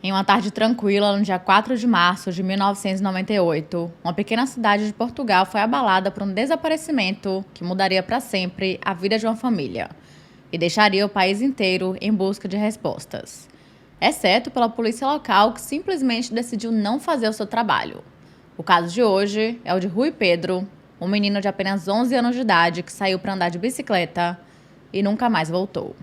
Em uma tarde tranquila, no dia 4 de março de 1998, uma pequena cidade de Portugal foi abalada por um desaparecimento que mudaria para sempre a vida de uma família e deixaria o país inteiro em busca de respostas, exceto pela polícia local, que simplesmente decidiu não fazer o seu trabalho. O caso de hoje é o de Rui Pedro, um menino de apenas 11 anos de idade que saiu para andar de bicicleta e nunca mais voltou.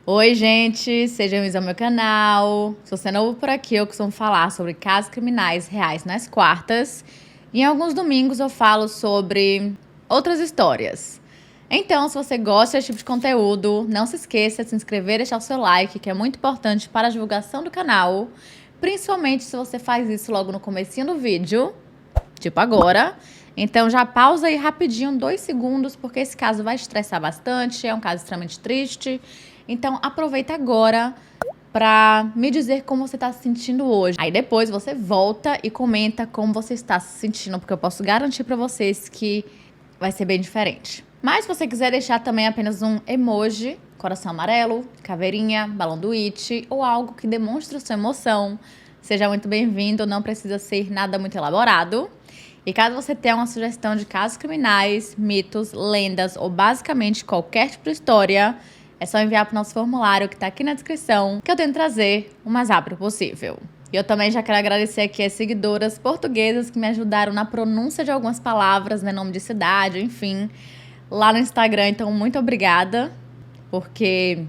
Oi, gente! Sejam bem-vindos ao meu canal. Se você é novo por aqui, eu costumo falar sobre casos criminais reais nas quartas. E em alguns domingos eu falo sobre outras histórias. Então, se você gosta desse tipo de conteúdo, não se esqueça de se inscrever e deixar o seu like, que é muito importante para a divulgação do canal. Principalmente se você faz isso logo no comecinho do vídeo, tipo agora. Então já pausa aí rapidinho, 2 segundos, porque esse caso vai estressar bastante, é um caso extremamente triste. Então aproveita agora para me dizer como você está se sentindo hoje. Aí depois você volta e comenta como você está se sentindo, porque eu posso garantir para vocês que vai ser bem diferente. Mas se você quiser deixar também apenas um emoji, coração amarelo, caveirinha, balão do It ou algo que demonstre sua emoção, seja muito bem-vindo, não precisa ser nada muito elaborado. E caso você tenha uma sugestão de casos criminais, mitos, lendas ou basicamente qualquer tipo de história, é só enviar para o nosso formulário que está aqui na descrição, que eu tento trazer o mais rápido possível. E eu também já quero agradecer aqui as seguidoras portuguesas que me ajudaram na pronúncia de algumas palavras, né, nome de cidade, enfim, lá no Instagram. Então, muito obrigada, porque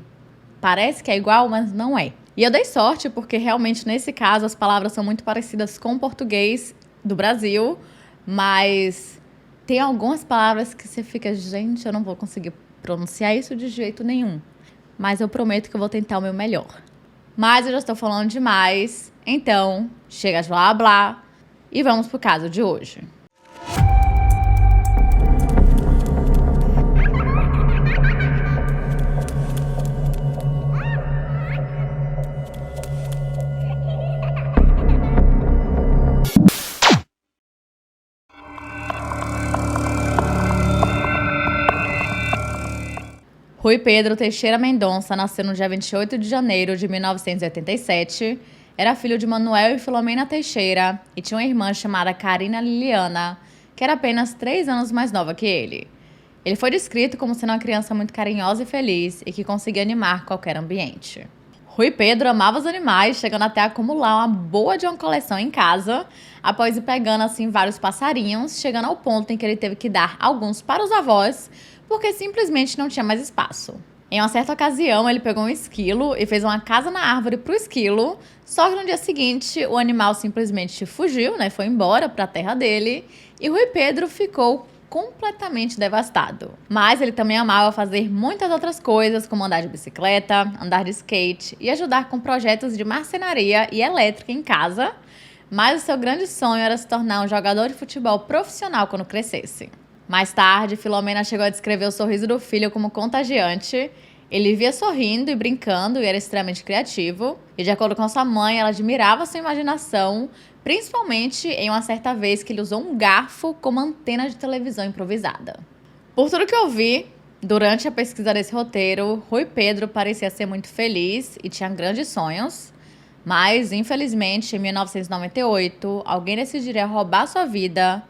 parece que é igual, mas não é. E eu dei sorte, porque realmente nesse caso as palavras são muito parecidas com o português do Brasil, mas tem algumas palavras que você fica, gente, eu não vou conseguir pronunciar isso de jeito nenhum. Mas eu prometo que eu vou tentar o meu melhor. Mas eu já estou falando demais, então chega de blá blá e vamos pro caso de hoje. Rui Pedro Teixeira Mendonça nasceu no dia 28 de janeiro de 1987, era filho de Manuel e Filomena Teixeira e tinha uma irmã chamada Karina Liliana, que era apenas 3 anos mais nova que ele. Ele foi descrito como sendo uma criança muito carinhosa e feliz e que conseguia animar qualquer ambiente. Rui Pedro amava os animais, chegando até a acumular uma boa de uma coleção em casa, após ir pegando assim vários passarinhos, chegando ao ponto em que ele teve que dar alguns para os avós, porque simplesmente não tinha mais espaço. Em uma certa ocasião, ele pegou um esquilo e fez uma casa na árvore para o esquilo, só que no dia seguinte o animal simplesmente fugiu, né, foi embora para a terra dele, e Rui Pedro ficou completamente devastado. Mas ele também amava fazer muitas outras coisas, como andar de bicicleta, andar de skate e ajudar com projetos de marcenaria e elétrica em casa, mas o seu grande sonho era se tornar um jogador de futebol profissional quando crescesse. Mais tarde, Filomena chegou a descrever o sorriso do filho como contagiante. Ele via sorrindo e brincando e era extremamente criativo. E de acordo com sua mãe, ela admirava sua imaginação, principalmente em uma certa vez que ele usou um garfo como antena de televisão improvisada. Por tudo que eu vi, durante a pesquisa desse roteiro, Rui Pedro parecia ser muito feliz e tinha grandes sonhos. Mas, infelizmente, em 1998, alguém decidiria roubar sua vida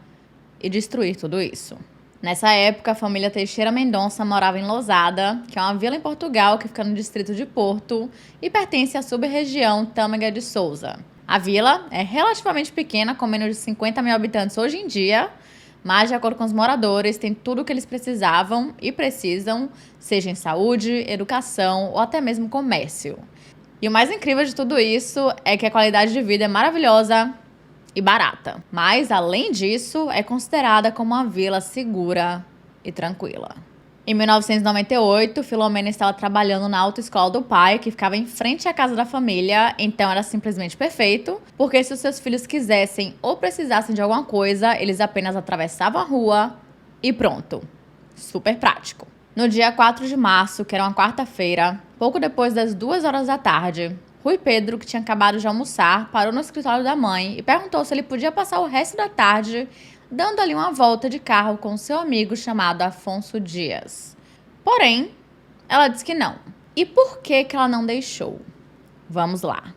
e destruir tudo isso. Nessa época, a família Teixeira Mendonça morava em Lousada, que é uma vila em Portugal que fica no distrito de Porto e pertence à sub-região Tâmega de Sousa. A vila é relativamente pequena, com menos de 50 mil habitantes hoje em dia, mas, de acordo com os moradores, tem tudo o que eles precisavam e precisam, seja em saúde, educação ou até mesmo comércio. E o mais incrível de tudo isso é que a qualidade de vida é maravilhosa e barata. Mas, além disso, é considerada como uma vila segura e tranquila. Em 1998, Filomena estava trabalhando na autoescola do pai, que ficava em frente à casa da família, então era simplesmente perfeito, porque se os seus filhos quisessem ou precisassem de alguma coisa, eles apenas atravessavam a rua e pronto. Super prático. No dia 4 de março, que era uma quarta-feira, pouco depois das 2 horas da tarde, Rui Pedro, que tinha acabado de almoçar, parou no escritório da mãe e perguntou se ele podia passar o resto da tarde dando ali uma volta de carro com seu amigo chamado Afonso Dias. Porém, ela disse que não. E por que ela não deixou? Vamos lá.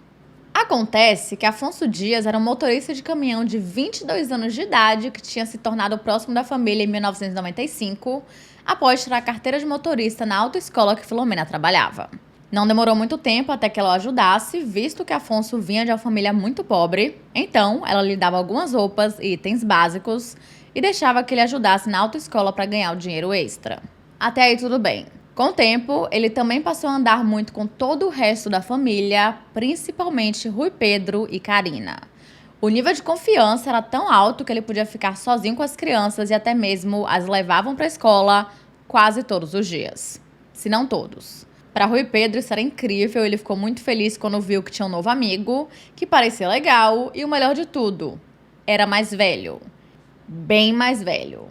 Acontece que Afonso Dias era um motorista de caminhão de 22 anos de idade que tinha se tornado próximo da família em 1995, após tirar a carteira de motorista na autoescola que Filomena trabalhava. Não demorou muito tempo até que ela o ajudasse, visto que Afonso vinha de uma família muito pobre, então ela lhe dava algumas roupas e itens básicos e deixava que ele ajudasse na autoescola para ganhar o dinheiro extra. Até aí tudo bem. Com o tempo, ele também passou a andar muito com todo o resto da família, principalmente Rui Pedro e Carina. O nível de confiança era tão alto que ele podia ficar sozinho com as crianças e até mesmo as levavam para a escola quase todos os dias, se não todos. Para Rui Pedro isso era incrível, ele ficou muito feliz quando viu que tinha um novo amigo, que parecia legal e o melhor de tudo, era mais velho, bem mais velho.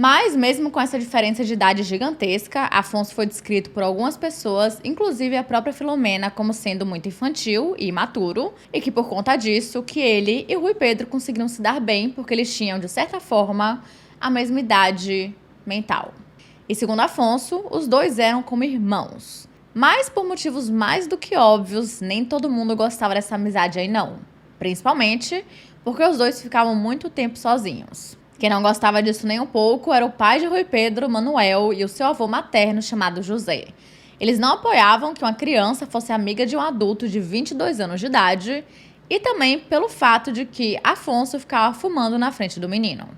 Mas, mesmo com essa diferença de idade gigantesca, Afonso foi descrito por algumas pessoas, inclusive a própria Filomena, como sendo muito infantil e imaturo, e que por conta disso, que ele e Rui Pedro conseguiram se dar bem, porque eles tinham, de certa forma, a mesma idade mental. E segundo Afonso, os dois eram como irmãos. Mas, por motivos mais do que óbvios, nem todo mundo gostava dessa amizade aí não. Principalmente porque os dois ficavam muito tempo sozinhos. Quem não gostava disso nem um pouco era o pai de Rui Pedro, Manuel, e o seu avô materno chamado José. Eles não apoiavam que uma criança fosse amiga de um adulto de 22 anos de idade e também pelo fato de que Afonso ficava fumando na frente do menino.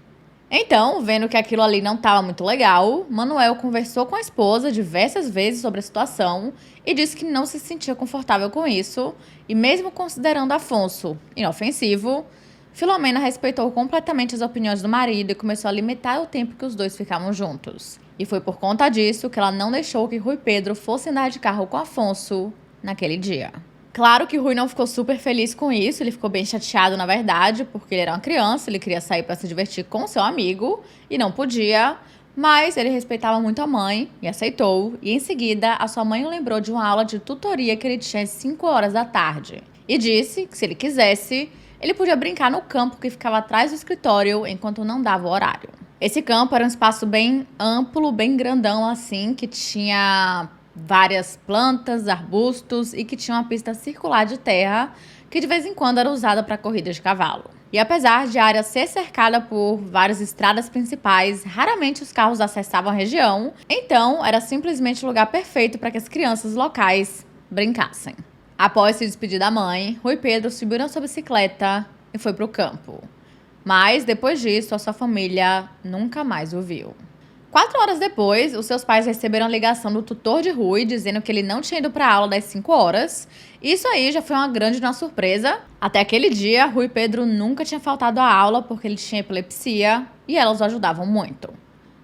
Então, vendo que aquilo ali não estava muito legal, Manuel conversou com a esposa diversas vezes sobre a situação e disse que não se sentia confortável com isso e mesmo considerando Afonso inofensivo, Filomena respeitou completamente as opiniões do marido e começou a limitar o tempo que os dois ficavam juntos. E foi por conta disso que ela não deixou que Rui Pedro fosse andar de carro com Afonso naquele dia. Claro que Rui não ficou super feliz com isso, ele ficou bem chateado na verdade, porque ele era uma criança, ele queria sair para se divertir com seu amigo e não podia, mas ele respeitava muito a mãe e aceitou, e em seguida a sua mãe o lembrou de uma aula de tutoria que ele tinha às 5 horas da tarde e disse que se ele quisesse, ele podia brincar no campo que ficava atrás do escritório enquanto não dava o horário. Esse campo era um espaço bem amplo, bem grandão assim, que tinha várias plantas, arbustos e que tinha uma pista circular de terra que de vez em quando era usada para corrida de cavalo. E apesar de a área ser cercada por várias estradas principais, raramente os carros acessavam a região, então era simplesmente o lugar perfeito para que as crianças locais brincassem. Após se despedir da mãe, Rui Pedro subiu na sua bicicleta e foi para o campo. Mas, depois disso, a sua família nunca mais o viu. 4 horas depois, os seus pais receberam a ligação do tutor de Rui, dizendo que ele não tinha ido para a aula das 5 horas. Isso aí já foi uma grande surpresa. Até aquele dia, Rui Pedro nunca tinha faltado à aula porque ele tinha epilepsia e elas o ajudavam muito.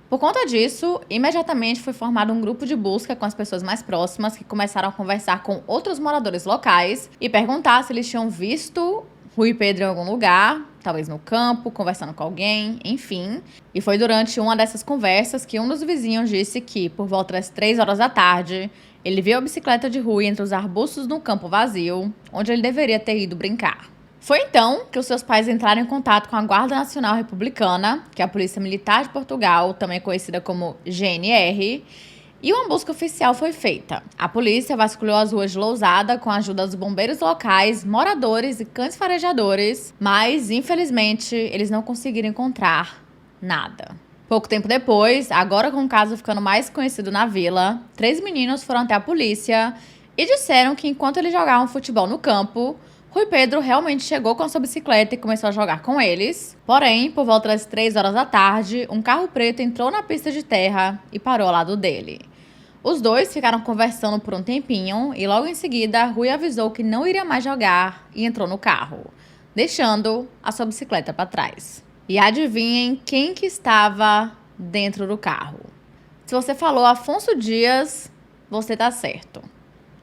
Por conta disso, imediatamente foi formado um grupo de busca com as pessoas mais próximas que começaram a conversar com outros moradores locais e perguntar se eles tinham visto Rui Pedro em algum lugar, talvez no campo, conversando com alguém, enfim. E foi durante uma dessas conversas que um dos vizinhos disse que, por volta das 3 horas da tarde, ele viu a bicicleta de Rui entre os arbustos no campo vazio, onde ele deveria ter ido brincar. Foi então que os seus pais entraram em contato com a Guarda Nacional Republicana, que é a Polícia Militar de Portugal, também conhecida como GNR, e uma busca oficial foi feita. A polícia vasculhou as ruas de Lousada com a ajuda dos bombeiros locais, moradores e cães farejadores, mas, infelizmente, eles não conseguiram encontrar nada. Pouco tempo depois, agora com o caso ficando mais conhecido na vila, 3 meninos foram até a polícia e disseram que enquanto eles jogavam futebol no campo, Rui Pedro realmente chegou com a sua bicicleta e começou a jogar com eles. Porém, por volta das 3 horas da tarde, um carro preto entrou na pista de terra e parou ao lado dele. Os dois ficaram conversando por um tempinho e logo em seguida, Rui avisou que não iria mais jogar e entrou no carro, deixando a sua bicicleta para trás. E adivinhem quem que estava dentro do carro? Se você falou Afonso Dias, você tá certo.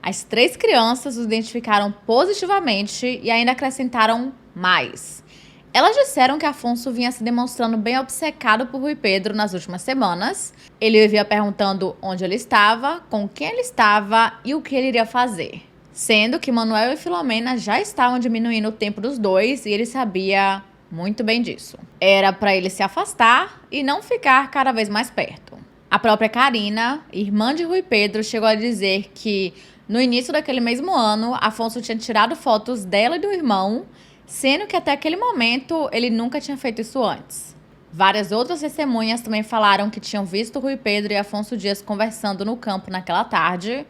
As 3 crianças os identificaram positivamente e ainda acrescentaram mais. Elas disseram que Afonso vinha se demonstrando bem obcecado por Rui Pedro nas últimas semanas. Ele vivia perguntando onde ele estava, com quem ele estava e o que ele iria fazer. Sendo que Manuel e Filomena já estavam diminuindo o tempo dos dois e ele sabia muito bem disso. Era para ele se afastar e não ficar cada vez mais perto. A própria Karina, irmã de Rui Pedro, chegou a dizer que no início daquele mesmo ano, Afonso tinha tirado fotos dela e do irmão, sendo que até aquele momento ele nunca tinha feito isso antes. Várias outras testemunhas também falaram que tinham visto Rui Pedro e Afonso Dias conversando no campo naquela tarde,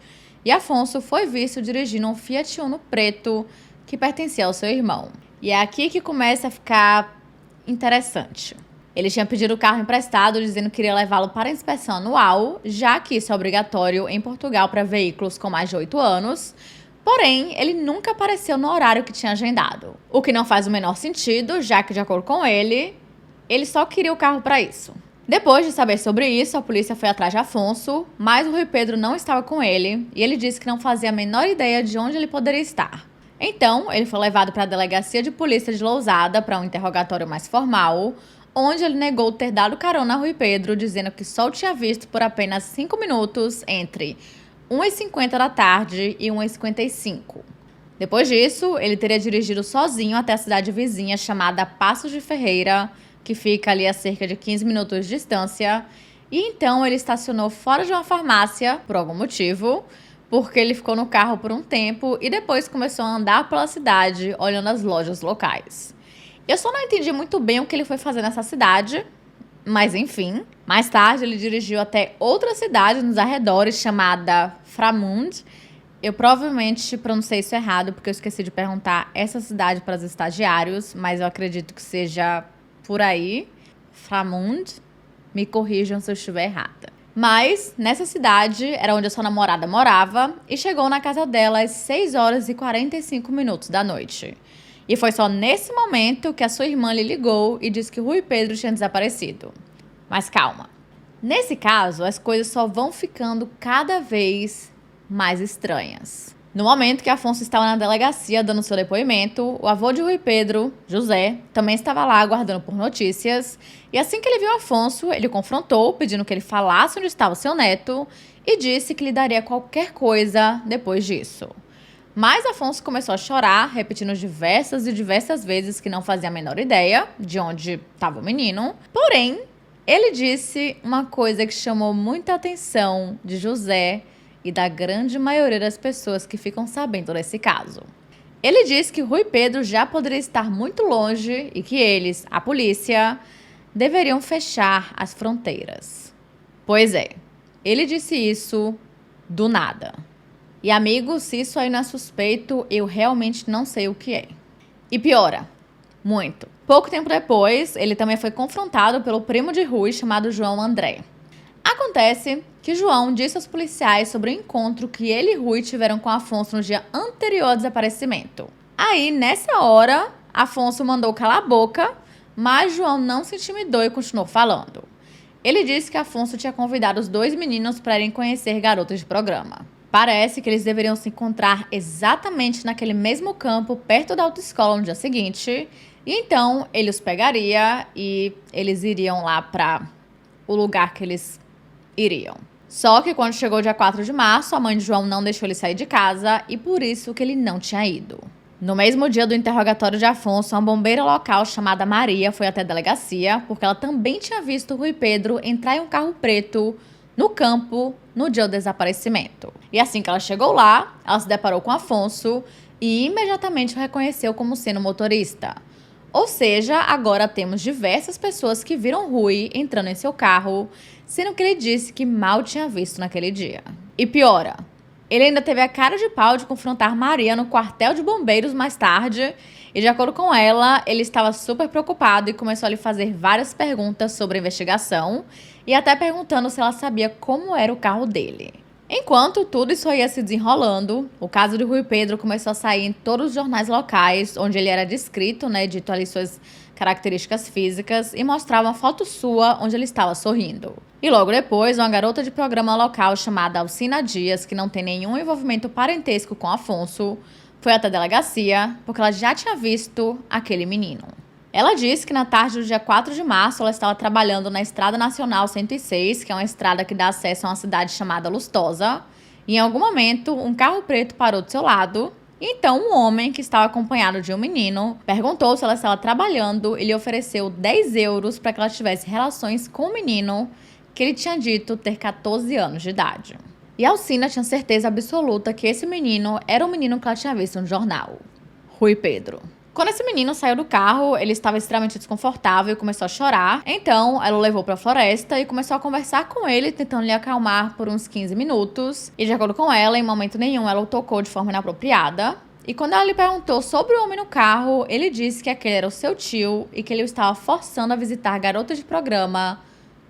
e Afonso foi visto dirigindo um Fiat Uno preto que pertencia ao seu irmão. E é aqui que começa a ficar interessante. Ele tinha pedido o carro emprestado, dizendo que iria levá-lo para inspeção anual, já que isso é obrigatório em Portugal para veículos com mais de 8 anos. Porém, ele nunca apareceu no horário que tinha agendado. O que não faz o menor sentido, já que, de acordo com ele só queria o carro para isso. Depois de saber sobre isso, a polícia foi atrás de Afonso, mas o Rui Pedro não estava com ele e ele disse que não fazia a menor ideia de onde ele poderia estar. Então, ele foi levado para a delegacia de polícia de Lousada para um interrogatório mais formal, onde ele negou ter dado carona a Rui Pedro, dizendo que só o tinha visto por apenas 5 minutos entre 1h50 da tarde e 1h55. Depois disso, ele teria dirigido sozinho até a cidade vizinha chamada Passos de Ferreira, que fica ali a cerca de 15 minutos de distância, e então ele estacionou fora de uma farmácia, por algum motivo, porque ele ficou no carro por um tempo e depois começou a andar pela cidade, olhando as lojas locais. Eu só não entendi muito bem o que ele foi fazer nessa cidade, mas enfim. Mais tarde, ele dirigiu até outra cidade nos arredores, chamada Framund. Eu provavelmente pronunciei isso errado, porque eu esqueci de perguntar essa cidade para os estagiários, mas eu acredito que seja por aí. Framund. Me corrijam se eu estiver errada. Mas, nessa cidade, era onde a sua namorada morava, e chegou na casa dela às 6h45 da noite. E foi só nesse momento que a sua irmã lhe ligou e disse que Rui Pedro tinha desaparecido. Mas calma. Nesse caso, as coisas só vão ficando cada vez mais estranhas. No momento que Afonso estava na delegacia dando seu depoimento, o avô de Rui Pedro, José, também estava lá aguardando por notícias. E assim que ele viu Afonso, ele o confrontou, pedindo que ele falasse onde estava seu neto e disse que lhe daria qualquer coisa depois disso. Mas Afonso começou a chorar, repetindo diversas e diversas vezes que não fazia a menor ideia de onde estava o menino. Porém, ele disse uma coisa que chamou muita atenção de José e da grande maioria das pessoas que ficam sabendo desse caso. Ele disse que Rui Pedro já poderia estar muito longe e que eles, a polícia, deveriam fechar as fronteiras. Pois é, ele disse isso do nada. E amigos, se isso aí não é suspeito, eu realmente não sei o que é. E piora, muito. Pouco tempo depois, ele também foi confrontado pelo primo de Rui, chamado João André. Acontece que João disse aos policiais sobre o encontro que ele e Rui tiveram com Afonso no dia anterior ao desaparecimento. Aí, nessa hora, Afonso mandou calar a boca, mas João não se intimidou e continuou falando. Ele disse que Afonso tinha convidado os dois meninos para irem conhecer garotas de programa. Parece que eles deveriam se encontrar exatamente naquele mesmo campo, perto da autoescola, no dia seguinte. E então, ele os pegaria e eles iriam lá para o lugar que eles iriam. Só que quando chegou o dia 4 de março, a mãe de João não deixou ele sair de casa e por isso que ele não tinha ido. No mesmo dia do interrogatório de Afonso, uma bombeira local chamada Maria foi até a delegacia porque ela também tinha visto Rui Pedro entrar em um carro preto no campo no dia do desaparecimento. E assim que ela chegou lá, ela se deparou com Afonso e imediatamente o reconheceu como sendo motorista. Ou seja, agora temos diversas pessoas que viram Rui entrando em seu carro, sendo que ele disse que mal tinha visto naquele dia. E piora, ele ainda teve a cara de pau de confrontar Maria no quartel de bombeiros mais tarde, e de acordo com ela, ele estava super preocupado e começou a lhe fazer várias perguntas sobre a investigação, e até perguntando se ela sabia como era o carro dele. Enquanto tudo isso ia se desenrolando, o caso de Rui Pedro começou a sair em todos os jornais locais, onde ele era descrito, dito ali suas características físicas, e mostrava uma foto sua onde ele estava sorrindo. E logo depois, uma garota de programa local chamada Alcina Dias, que não tem nenhum envolvimento parentesco com Afonso, foi até a delegacia porque ela já tinha visto aquele menino. Ela disse que na tarde do dia 4 de março ela estava trabalhando na Estrada Nacional 106, que é uma estrada que dá acesso a uma cidade chamada Lustosa, e em algum momento um carro preto parou do seu lado E então um homem que estava acompanhado de um menino perguntou se ela estava trabalhando e lhe ofereceu 10 euros para que ela tivesse relações com o menino, que ele tinha dito ter 14 anos de idade. E Alcina tinha certeza absoluta que esse menino era o menino que ela tinha visto no jornal, Rui Pedro. Quando esse menino saiu do carro, ele estava extremamente desconfortável e começou a chorar. Então, ela o levou para a floresta e começou a conversar com ele, tentando lhe acalmar por uns 15 minutos. E de acordo com ela, em momento nenhum ela o tocou de forma inapropriada. E quando ela lhe perguntou sobre o homem no carro, ele disse que aquele era o seu tio e que ele o estava forçando a visitar garotas de programa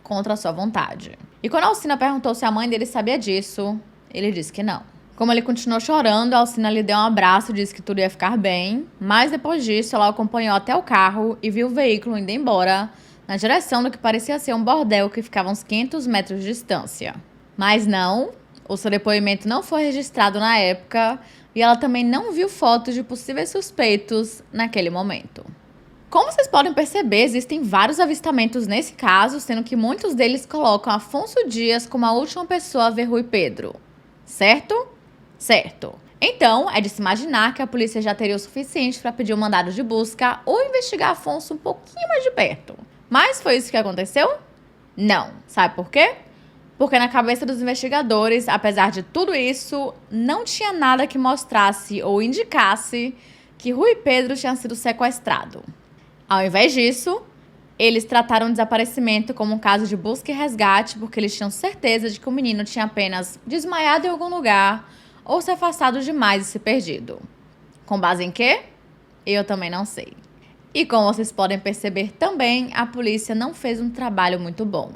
contra a sua vontade. E quando a Alcina perguntou se a mãe dele sabia disso, ele disse que não. Como ele continuou chorando, a Alcina lhe deu um abraço e disse que tudo ia ficar bem. Mas depois disso, ela o acompanhou até o carro e viu o veículo indo embora na direção do que parecia ser um bordel que ficava a uns 500 metros de distância. Mas não, o seu depoimento não foi registrado na época e ela também não viu fotos de possíveis suspeitos naquele momento. Como vocês podem perceber, existem vários avistamentos nesse caso, sendo que muitos deles colocam Afonso Dias como a última pessoa a ver Rui Pedro. Certo? Certo. Então, é de se imaginar que a polícia já teria o suficiente para pedir um mandado de busca ou investigar Afonso um pouquinho mais de perto. Mas foi isso que aconteceu? Não. Sabe por quê? Porque na cabeça dos investigadores, apesar de tudo isso, não tinha nada que mostrasse ou indicasse que Rui Pedro tinha sido sequestrado. Ao invés disso, eles trataram o desaparecimento como um caso de busca e resgate porque eles tinham certeza de que o menino tinha apenas desmaiado em algum lugar ou se afastado demais e se perdido. Com base em quê? Eu também não sei. E como vocês podem perceber também, a polícia não fez um trabalho muito bom.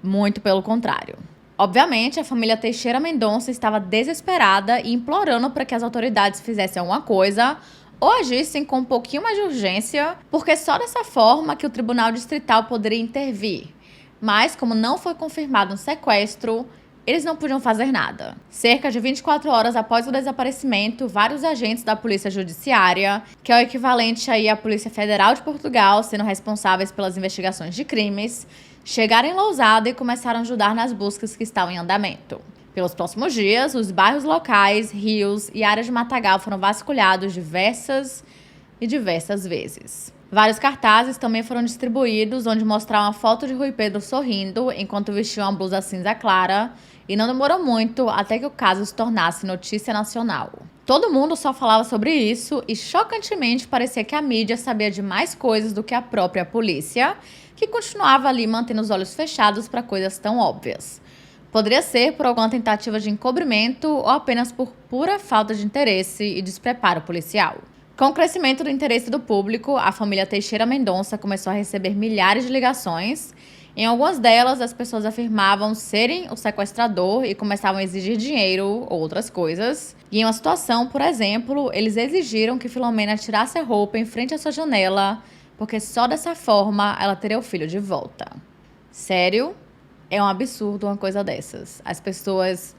Muito pelo contrário. Obviamente, a família Teixeira Mendonça estava desesperada e implorando para que as autoridades fizessem alguma coisa ou agissem com um pouquinho mais de urgência, porque só dessa forma que o Tribunal Distrital poderia intervir. Mas, como não foi confirmado um sequestro, eles não podiam fazer nada. Cerca de 24 horas após o desaparecimento, vários agentes da Polícia Judiciária, que é o equivalente aí à Polícia Federal de Portugal, sendo responsáveis pelas investigações de crimes, chegaram em Lousada e começaram a ajudar nas buscas que estavam em andamento. Pelos próximos dias, os bairros locais, rios e áreas de matagal foram vasculhados diversas vezes. Vários cartazes também foram distribuídos, onde mostravam a foto de Rui Pedro sorrindo enquanto vestia uma blusa cinza clara, e não demorou muito até que o caso se tornasse notícia nacional. Todo mundo só falava sobre isso e, chocantemente, parecia que a mídia sabia de mais coisas do que a própria polícia, que continuava ali mantendo os olhos fechados para coisas tão óbvias. Poderia ser por alguma tentativa de encobrimento ou apenas por pura falta de interesse e despreparo policial. Com o crescimento do interesse do público, a família Teixeira Mendonça começou a receber milhares de ligações. Em algumas delas, as pessoas afirmavam serem o sequestrador e começavam a exigir dinheiro ou outras coisas. E em uma situação, por exemplo, eles exigiram que Filomena tirasse a roupa em frente à sua janela, porque só dessa forma ela teria o filho de volta. Sério? É um absurdo uma coisa dessas. As pessoas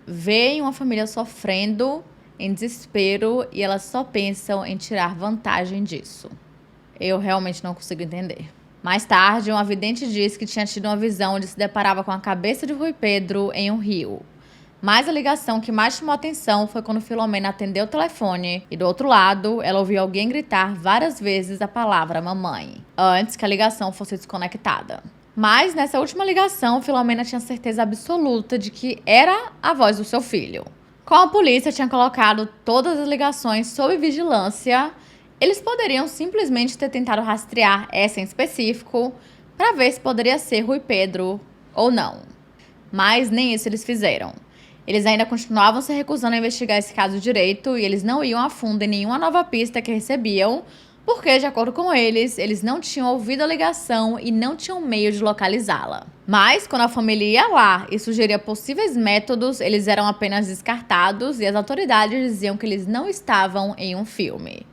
veem uma família sofrendo em desespero e elas só pensam em tirar vantagem disso. Eu realmente não consigo entender. Mais tarde, uma vidente disse que tinha tido uma visão onde se deparava com a cabeça de Rui Pedro em um rio. Mas a ligação que mais chamou a atenção foi quando Filomena atendeu o telefone e, do outro lado, ela ouviu alguém gritar várias vezes a palavra mamãe, antes que a ligação fosse desconectada. Mas, nessa última ligação, Filomena tinha certeza absoluta de que era a voz do seu filho. Como a polícia tinha colocado todas as ligações sob vigilância, eles poderiam simplesmente ter tentado rastrear essa em específico para ver se poderia ser Rui Pedro ou não. Mas nem isso eles fizeram. Eles ainda continuavam se recusando a investigar esse caso direito e eles não iam a fundo em nenhuma nova pista que recebiam, porque, de acordo com eles não tinham ouvido a ligação e não tinham meio de localizá-la. Mas, quando a família ia lá e sugeria possíveis métodos, eles eram apenas descartados e as autoridades diziam que eles não estavam em um filme.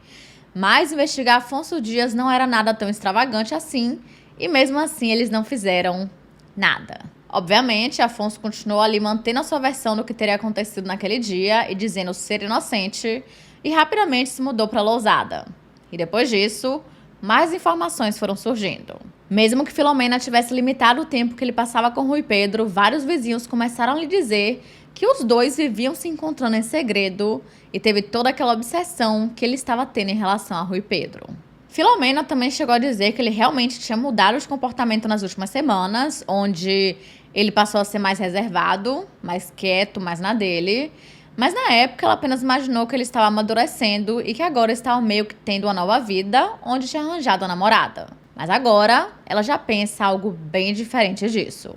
Mas investigar Afonso Dias não era nada tão extravagante assim, e mesmo assim eles não fizeram nada. Obviamente, Afonso continuou ali mantendo a sua versão do que teria acontecido naquele dia e dizendo ser inocente, e rapidamente se mudou para Lousada. E depois disso, mais informações foram surgindo. Mesmo que Filomena tivesse limitado o tempo que ele passava com Rui Pedro, vários vizinhos começaram a lhe dizer que os dois viviam se encontrando em segredo e teve toda aquela obsessão que ele estava tendo em relação a Rui Pedro. Filomena também chegou a dizer que ele realmente tinha mudado de comportamento nas últimas semanas, onde ele passou a ser mais reservado, mais quieto, mais na dele. Mas na época ela apenas imaginou que ele estava amadurecendo e que agora estava meio que tendo uma nova vida, onde tinha arranjado a namorada. Mas agora ela já pensa algo bem diferente disso.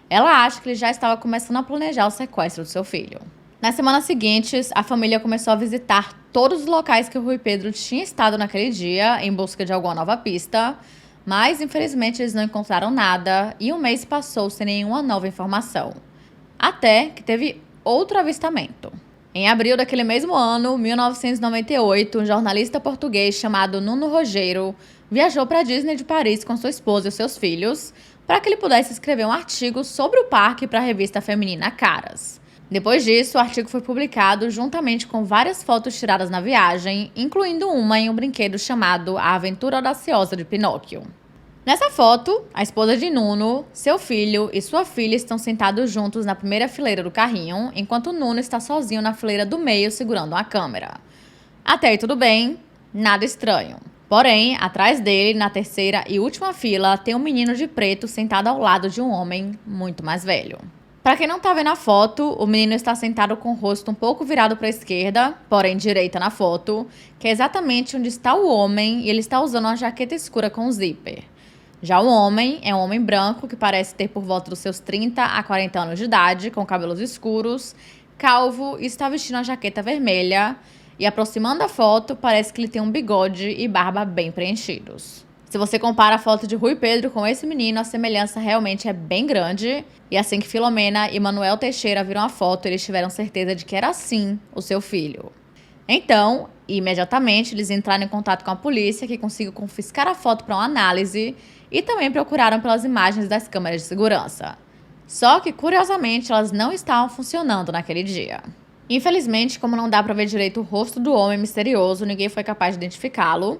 Ela acha que ele já estava começando a planejar o sequestro do seu filho. Nas semanas seguintes, a família começou a visitar todos os locais que o Rui Pedro tinha estado naquele dia em busca de alguma nova pista, mas infelizmente eles não encontraram nada e um mês passou sem nenhuma nova informação. Até que teve outro avistamento. Em abril daquele mesmo ano, 1998, um jornalista português chamado Nuno Rogério viajou para a Disney de Paris com sua esposa e seus filhos para que ele pudesse escrever um artigo sobre o parque para a revista feminina Caras. Depois disso, o artigo foi publicado juntamente com várias fotos tiradas na viagem, incluindo uma em um brinquedo chamado A Aventura Audaciosa de Pinóquio. Nessa foto, a esposa de Nuno, seu filho e sua filha estão sentados juntos na primeira fileira do carrinho, enquanto Nuno está sozinho na fileira do meio segurando uma câmera. Até aí tudo bem, nada estranho. Porém, atrás dele, na terceira e última fila, tem um menino de preto sentado ao lado de um homem muito mais velho. Para quem não tá vendo a foto, o menino está sentado com o rosto um pouco virado para a esquerda, porém direita na foto, que é exatamente onde está o homem, e ele está usando uma jaqueta escura com zíper. Já o homem é um homem branco que parece ter por volta dos seus 30 a 40 anos de idade, com cabelos escuros, calvo e está vestindo uma jaqueta vermelha. E aproximando a foto, parece que ele tem um bigode e barba bem preenchidos. Se você compara a foto de Rui Pedro com esse menino, a semelhança realmente é bem grande. E assim que Filomena e Manuel Teixeira viram a foto, eles tiveram certeza de que era sim o seu filho. Então, imediatamente, eles entraram em contato com a polícia, que conseguiu confiscar a foto para uma análise, e também procuraram pelas imagens das câmeras de segurança. Só que, curiosamente, elas não estavam funcionando naquele dia. Infelizmente, como não dá para ver direito o rosto do homem misterioso, ninguém foi capaz de identificá-lo,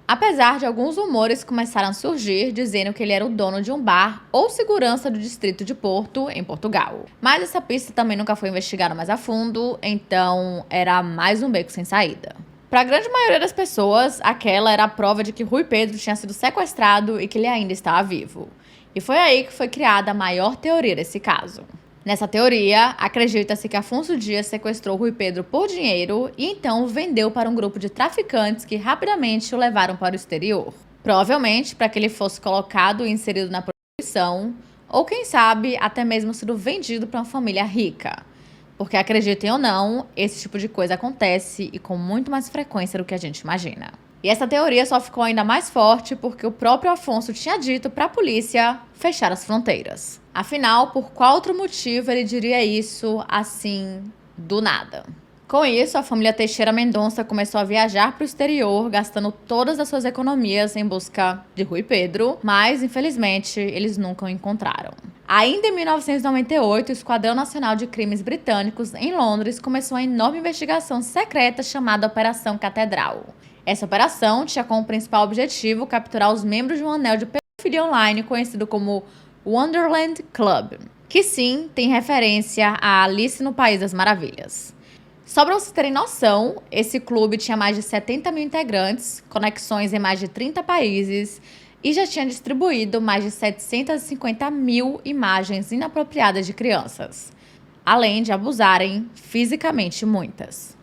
apesar de alguns rumores começaram a surgir dizendo que ele era o dono de um bar ou segurança do distrito de Porto, em Portugal. Mas essa pista também nunca foi investigada mais a fundo, então era mais um beco sem saída. Para a grande maioria das pessoas, aquela era a prova de que Rui Pedro tinha sido sequestrado e que ele ainda estava vivo. E foi aí que foi criada a maior teoria desse caso. Nessa teoria, acredita-se que Afonso Dias sequestrou Rui Pedro por dinheiro e então o vendeu para um grupo de traficantes que rapidamente o levaram para o exterior. Provavelmente para que ele fosse colocado e inserido na prostituição, ou quem sabe até mesmo sido vendido para uma família rica. Porque acreditem ou não, esse tipo de coisa acontece e com muito mais frequência do que a gente imagina. E essa teoria só ficou ainda mais forte porque o próprio Afonso tinha dito para a polícia fechar as fronteiras. Afinal, por qual outro motivo ele diria isso assim, do nada? Com isso, a família Teixeira Mendonça começou a viajar para o exterior, gastando todas as suas economias em busca de Rui Pedro, mas, infelizmente, eles nunca o encontraram. Ainda em 1998, o Esquadrão Nacional de Crimes Britânicos, em Londres, começou uma enorme investigação secreta chamada Operação Catedral. Essa operação tinha como principal objetivo capturar os membros de um anel de pedofilia online conhecido como Wonderland Club, que sim, tem referência a Alice no País das Maravilhas. Só para vocês terem noção, esse clube tinha mais de 70 mil integrantes, conexões em mais de 30 países e já tinha distribuído mais de 750 mil imagens inapropriadas de crianças, além de abusarem fisicamente muitas.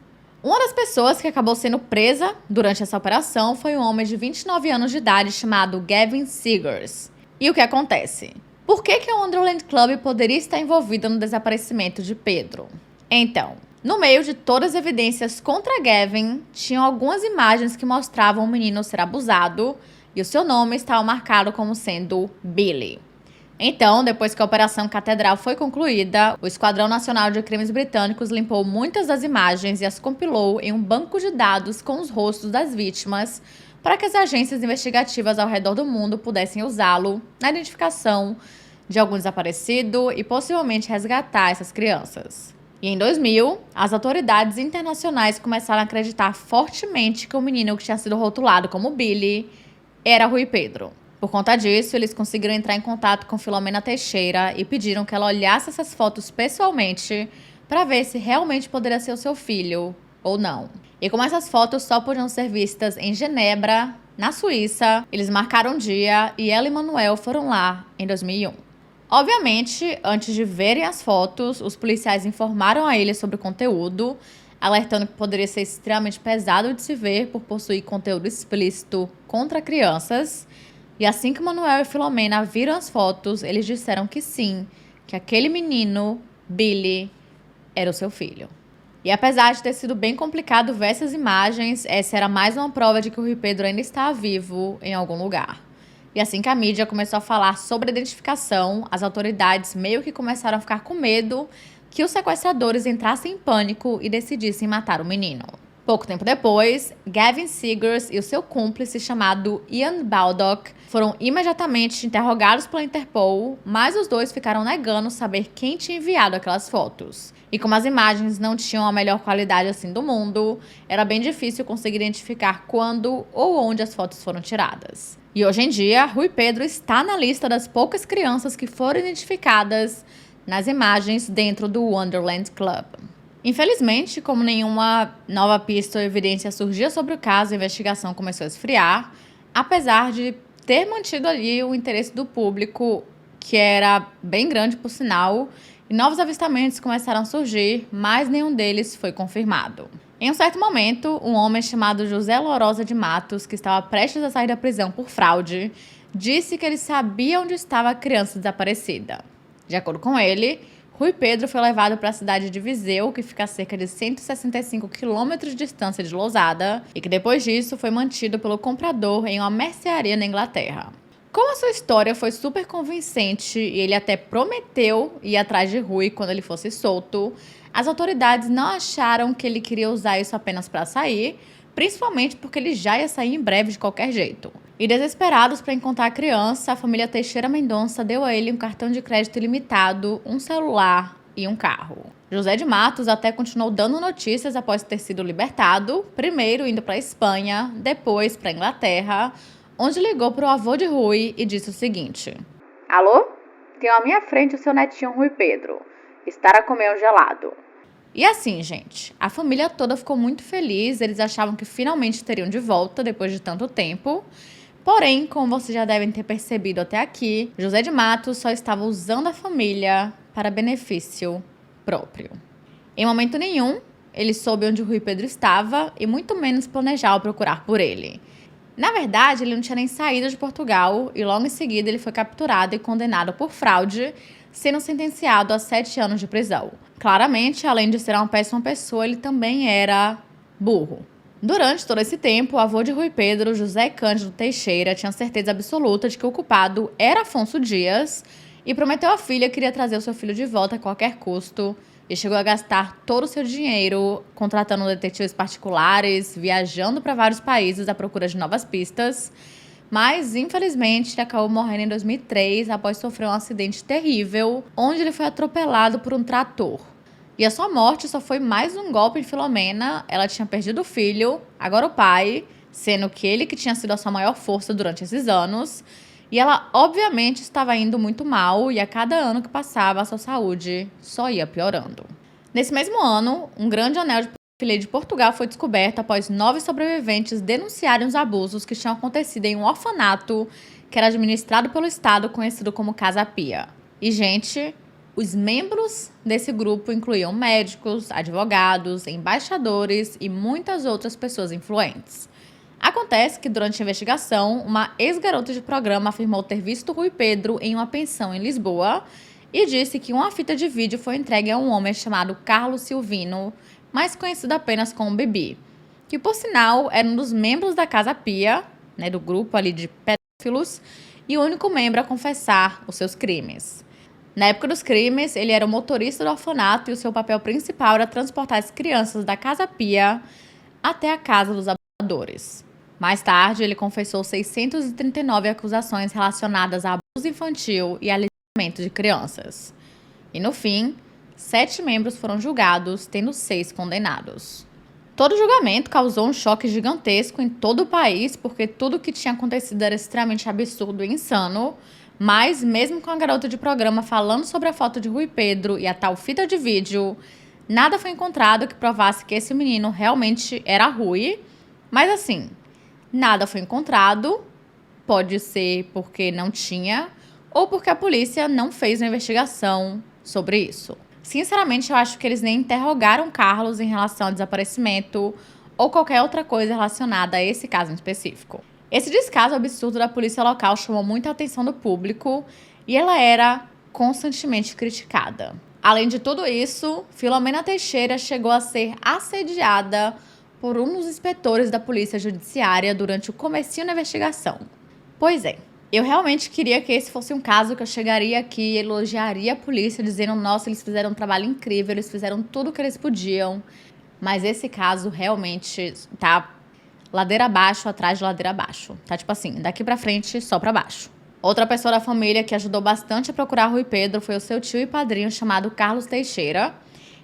Uma das pessoas que acabou sendo presa durante essa operação foi um homem de 29 anos de idade chamado Gavin Seegers. E o que acontece? Por que a Wonderland Club poderia estar envolvida no desaparecimento de Pedro? Então, no meio de todas as evidências contra Gavin, tinham algumas imagens que mostravam o menino ser abusado e o seu nome estava marcado como sendo Billy. Então, depois que a Operação Catedral foi concluída, o Esquadrão Nacional de Crimes Britânicos limpou muitas das imagens e as compilou em um banco de dados com os rostos das vítimas para que as agências investigativas ao redor do mundo pudessem usá-lo na identificação de algum desaparecido e possivelmente resgatar essas crianças. E em 2000, as autoridades internacionais começaram a acreditar fortemente que o menino que tinha sido rotulado como Billy era Rui Pedro. Por conta disso, eles conseguiram entrar em contato com Filomena Teixeira e pediram que ela olhasse essas fotos pessoalmente para ver se realmente poderia ser o seu filho ou não. E como essas fotos só podiam ser vistas em Genebra, na Suíça, eles marcaram um dia e ela e Manuel foram lá em 2001. Obviamente, antes de verem as fotos, os policiais informaram a ele sobre o conteúdo, alertando que poderia ser extremamente pesado de se ver por possuir conteúdo explícito contra crianças. E assim que Manuel e Filomena viram as fotos, eles disseram que sim, que aquele menino, Billy, era o seu filho. E apesar de ter sido bem complicado ver essas imagens, essa era mais uma prova de que o Rui Pedro ainda estava vivo em algum lugar. E assim que a mídia começou a falar sobre a identificação, as autoridades meio que começaram a ficar com medo que os sequestradores entrassem em pânico e decidissem matar o menino. Pouco tempo depois, Gavin Seegers e o seu cúmplice chamado Ian Baldock foram imediatamente interrogados pela Interpol, mas os dois ficaram negando saber quem tinha enviado aquelas fotos. E como as imagens não tinham a melhor qualidade assim do mundo, era bem difícil conseguir identificar quando ou onde as fotos foram tiradas. E hoje em dia, Rui Pedro está na lista das poucas crianças que foram identificadas nas imagens dentro do Wonderland Club. Infelizmente, como nenhuma nova pista ou evidência surgia sobre o caso, a investigação começou a esfriar, apesar de ter mantido ali o interesse do público, que era bem grande por sinal, e novos avistamentos começaram a surgir, mas nenhum deles foi confirmado. Em um certo momento, um homem chamado José Lorosa de Matos, que estava prestes a sair da prisão por fraude, disse que ele sabia onde estava a criança desaparecida. De acordo com ele, Rui Pedro foi levado para a cidade de Viseu, que fica a cerca de 165 quilômetros de distância de Lousada, e que depois disso foi mantido pelo comprador em uma mercearia na Inglaterra. Como a sua história foi super convincente e ele até prometeu ir atrás de Rui quando ele fosse solto, as autoridades não acharam que ele queria usar isso apenas para sair, principalmente porque ele já ia sair em breve de qualquer jeito. E desesperados para encontrar a criança, a família Teixeira Mendonça deu a ele um cartão de crédito ilimitado, um celular e um carro. José de Matos até continuou dando notícias após ter sido libertado, primeiro indo para a Espanha, depois para a Inglaterra, onde ligou para o avô de Rui e disse o seguinte: Alô? Tenho à minha frente o seu netinho Rui Pedro. Estar a comer um gelado. E assim, gente, a família toda ficou muito feliz, eles achavam que finalmente teriam de volta depois de tanto tempo. Porém, como vocês já devem ter percebido até aqui, José de Matos só estava usando a família para benefício próprio. Em momento nenhum, ele soube onde o Rui Pedro estava e muito menos planejava procurar por ele. Na verdade, ele não tinha nem saído de Portugal e logo em seguida ele foi capturado e condenado por fraude, sendo sentenciado a 7 anos de prisão. Claramente, além de ser uma péssima pessoa, ele também era burro. Durante todo esse tempo, o avô de Rui Pedro, José Cândido Teixeira, tinha certeza absoluta de que o culpado era Afonso Dias e prometeu à filha que iria trazer o seu filho de volta a qualquer custo e chegou a gastar todo o seu dinheiro contratando detetives particulares, viajando para vários países à procura de novas pistas, mas infelizmente ele acabou morrendo em 2003 após sofrer um acidente terrível, onde ele foi atropelado por um trator. E a sua morte só foi mais um golpe em Filomena. Ela tinha perdido o filho, agora o pai, sendo que ele que tinha sido a sua maior força durante esses anos. E ela, obviamente, estava indo muito mal e a cada ano que passava, a sua saúde só ia piorando. Nesse mesmo ano, um grande anel de filha de Portugal foi descoberto após 9 sobreviventes denunciarem os abusos que tinham acontecido em um orfanato que era administrado pelo Estado, conhecido como Casa Pia. E, gente, os membros desse grupo incluíam médicos, advogados, embaixadores e muitas outras pessoas influentes. Acontece que, durante a investigação, uma ex-garota de programa afirmou ter visto Rui Pedro em uma pensão em Lisboa e disse que uma fita de vídeo foi entregue a um homem chamado Carlos Silvino, mais conhecido apenas como Bibi, que, por sinal, era um dos membros da Casa Pia, do grupo ali de pedófilos, e o único membro a confessar os seus crimes. Na época dos crimes, ele era o motorista do orfanato e o seu papel principal era transportar as crianças da Casa Pia até a casa dos abusadores. Mais tarde, ele confessou 639 acusações relacionadas a abuso infantil e aliciamento de crianças. E, no fim, 7 membros foram julgados, tendo 6 condenados. Todo o julgamento causou um choque gigantesco em todo o país, porque tudo o que tinha acontecido era extremamente absurdo e insano, mas mesmo com a garota de programa falando sobre a foto de Rui Pedro e a tal fita de vídeo, Nada foi encontrado que provasse que esse menino realmente era Rui, mas assim, nada foi encontrado, pode ser porque não tinha ou porque a polícia não fez uma investigação sobre isso. Sinceramente, eu acho que eles nem interrogaram Carlos em relação ao desaparecimento ou qualquer outra coisa relacionada a esse caso em específico. Esse descaso absurdo da polícia local chamou muita atenção do público e ela era constantemente criticada. Além de tudo isso, Filomena Teixeira chegou a ser assediada por um dos inspetores da polícia judiciária durante o comecinho da investigação. Pois é, eu realmente queria que esse fosse um caso que eu chegaria aqui e elogiaria a polícia, dizendo, nossa, eles fizeram um trabalho incrível, eles fizeram tudo o que eles podiam. Mas esse caso realmente tá ladeira abaixo, atrás de ladeira abaixo. Tá tipo assim, daqui pra frente, só pra baixo. Outra pessoa da família que ajudou bastante a procurar Rui Pedro foi o seu tio e padrinho chamado Carlos Teixeira.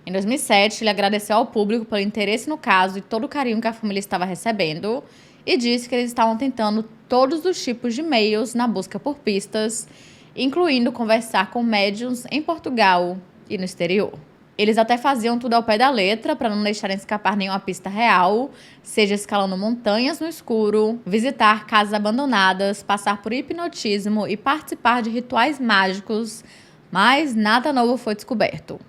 Em 2007, ele agradeceu ao público pelo interesse no caso e todo o carinho que a família estava recebendo e disse que eles estavam tentando todos os tipos de meios na busca por pistas, incluindo conversar com médiums em Portugal e no exterior. Eles até faziam tudo ao pé da letra para não deixarem escapar nenhuma pista real, seja escalando montanhas no escuro, visitar casas abandonadas, passar por hipnotismo e participar de rituais mágicos, mas nada novo foi descoberto.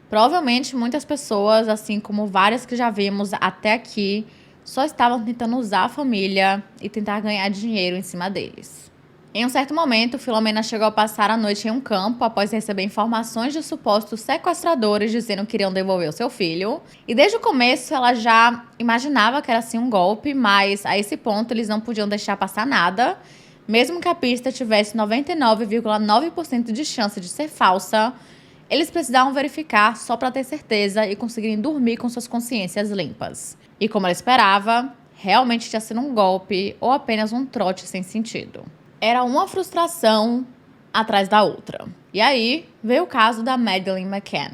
Provavelmente muitas pessoas, assim como várias que já vimos até aqui, só estavam tentando usar a família e tentar ganhar dinheiro em cima deles. Em um certo momento, Filomena chegou a passar a noite em um campo após receber informações de supostos sequestradores dizendo que iriam devolver o seu filho. E desde o começo ela já imaginava que era assim um golpe, mas a esse ponto eles não podiam deixar passar nada. Mesmo que a pista tivesse 99,9% de chance de ser falsa, eles precisavam verificar só para ter certeza e conseguirem dormir com suas consciências limpas. E como ela esperava, realmente tinha sido um golpe ou apenas um trote sem sentido. Era uma frustração atrás da outra. E aí veio o caso da Madeleine McCann.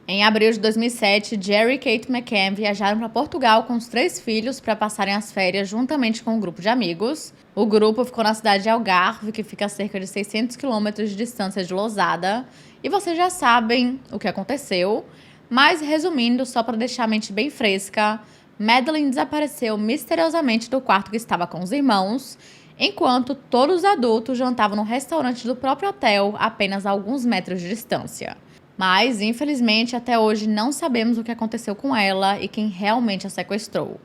Em abril de 2007, Jerry e Kate McCann viajaram para Portugal com os 3 filhos para passarem as férias juntamente com um grupo de amigos. O grupo ficou na cidade de Algarve, que fica a cerca de 600 quilômetros de distância de Lousada. E vocês já sabem o que aconteceu. Mas, resumindo, só para deixar a mente bem fresca, Madeleine desapareceu misteriosamente do quarto que estava com os irmãos, enquanto todos os adultos jantavam no restaurante do próprio hotel, apenas a alguns metros de distância. Mas, infelizmente, até hoje não sabemos o que aconteceu com ela e quem realmente a sequestrou.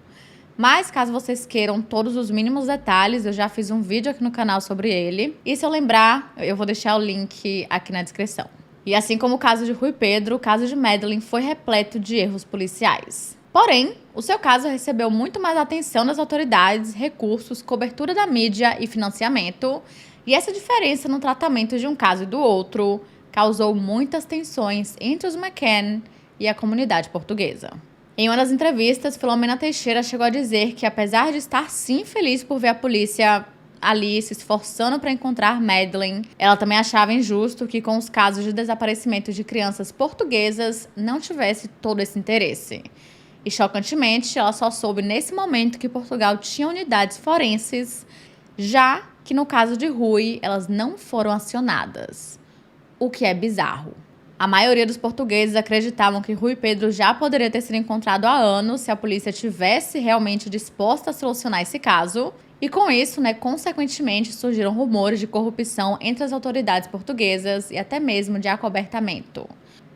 Mas, caso vocês queiram todos os mínimos detalhes, eu já fiz um vídeo aqui no canal sobre ele. E se eu lembrar, eu vou deixar o link aqui na descrição. E assim como o caso de Rui Pedro, o caso de Madeleine foi repleto de erros policiais. Porém, o seu caso recebeu muito mais atenção das autoridades, recursos, cobertura da mídia e financiamento. E essa diferença no tratamento de um caso e do outro causou muitas tensões entre os McCann e a comunidade portuguesa. Em uma das entrevistas, Filomena Teixeira chegou a dizer que, apesar de estar sim feliz por ver a polícia ali se esforçando para encontrar Madeleine, ela também achava injusto que com os casos de desaparecimento de crianças portuguesas não tivesse todo esse interesse. E, chocantemente, ela só soube nesse momento que Portugal tinha unidades forenses, já que no caso de Rui, elas não foram acionadas. O que é bizarro. A maioria dos portugueses acreditavam que Rui Pedro já poderia ter sido encontrado há anos se a polícia tivesse realmente disposta a solucionar esse caso. E com isso, consequentemente, surgiram rumores de corrupção entre as autoridades portuguesas e até mesmo de acobertamento.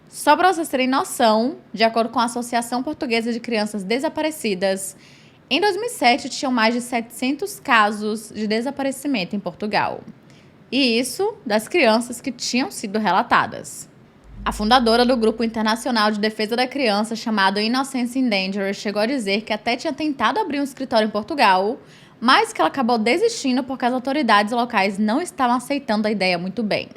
Só para vocês terem noção, de acordo com a Associação Portuguesa de Crianças Desaparecidas, em 2007 tinham mais de 700 casos de desaparecimento em Portugal. E isso das crianças que tinham sido relatadas. A fundadora do Grupo Internacional de Defesa da Criança, chamado Innocence in Danger, chegou a dizer que até tinha tentado abrir um escritório em Portugal, mas que ela acabou desistindo porque as autoridades locais não estavam aceitando a ideia muito bem.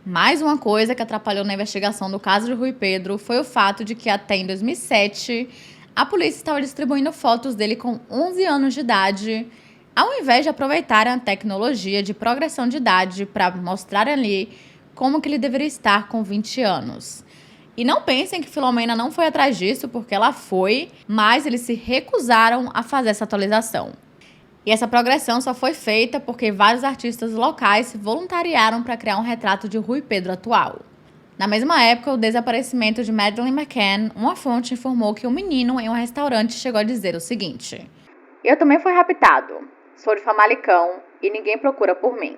Mais uma coisa que atrapalhou na investigação do caso de Rui Pedro foi o fato de que até em 2007 a polícia estava distribuindo fotos dele com 11 anos de idade, ao invés de aproveitarem a tecnologia de progressão de idade para mostrar ali como que ele deveria estar com 20 anos. E não pensem que Filomena não foi atrás disso, porque ela foi, mas eles se recusaram a fazer essa atualização. E essa progressão só foi feita porque vários artistas locais se voluntariaram para criar um retrato de Rui Pedro atual. Na mesma época, o desaparecimento de Madeleine McCann, uma fonte informou que um menino em um restaurante chegou a dizer o seguinte: "Eu também fui raptado. Sou de Famalicão e ninguém procura por mim."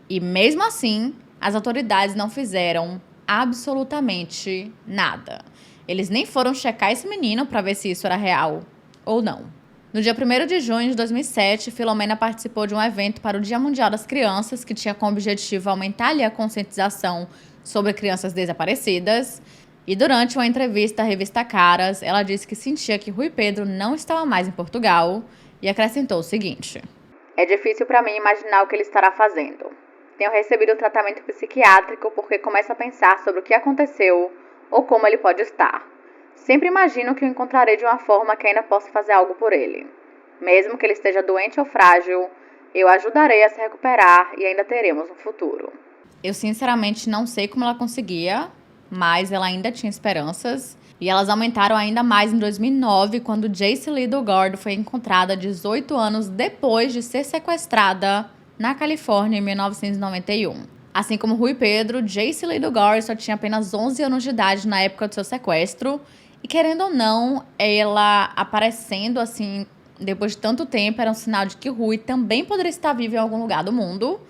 E mesmo assim, as autoridades não fizeram absolutamente nada. Eles nem foram checar esse menino para ver se isso era real ou não. No dia 1º de junho de 2007, Filomena participou de um evento para o Dia Mundial das Crianças, que tinha como objetivo aumentar ali a conscientização sobre crianças desaparecidas. E durante uma entrevista à revista Caras, ela disse que sentia que Rui Pedro não estava mais em Portugal e acrescentou o seguinte: "É difícil para mim imaginar o que ele estará fazendo. Tenho recebido tratamento psiquiátrico porque começo a pensar sobre o que aconteceu ou como ele pode estar. Sempre imagino que o encontrarei de uma forma que ainda possa fazer algo por ele. Mesmo que ele esteja doente ou frágil, eu ajudarei a se recuperar e ainda teremos um futuro." Eu sinceramente não sei como ela conseguia, mas ela ainda tinha esperanças. E elas aumentaram ainda mais em 2009, quando Jacy Lee Dugard foi encontrada 18 anos depois de ser sequestrada na Califórnia em 1991. Assim como Rui Pedro, Jacy Lee Dugard só tinha apenas 11 anos de idade na época do seu sequestro. E querendo ou não, ela aparecendo assim, depois de tanto tempo, era um sinal de que Rui também poderia estar vivo em algum lugar do mundo.